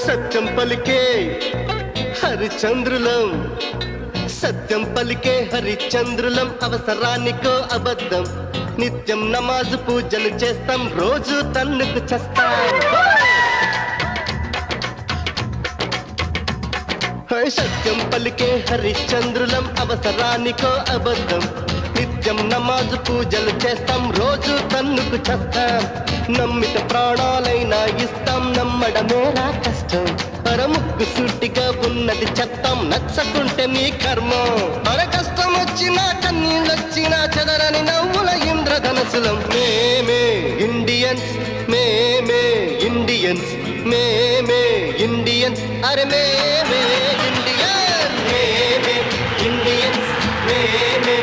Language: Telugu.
సత్యం పలికే హరిచంద్రులం, సత్యం పలికే హరిచంద్రులం, అవసరానికో అబద్ధం, నిత్యం నమాజు పూజలు చేస్తాం, రోజు తన్నుకు చేస్తాం. సత్యం పలికే హరిచంద్రులం, అవసరానికో అబద్ధం, నిత్యం నమాజు పూజలు చేస్తాం, రోజు తన్నుకు చేస్తాం. నమ్మిత ప్రాణాలైనా ఇస్తాం, నమ్మడమేరా కష్టం, పరముక్కు సూటిగా ఉన్నది చెప్తాం, నచ్చకుంటే మీ కర్మ. అర కష్టం వచ్చినా కన్నీళ్ళొచ్చినా చెదరని నవ్వుల ఇంద్రధనసులం. మేమే ఇండియన్స్, మేమే ఇండియన్స్, మేమే ఇండియన్స్, అరే మేమే ఇండియన్స్, మేమే ఇండియన్స్, మేమే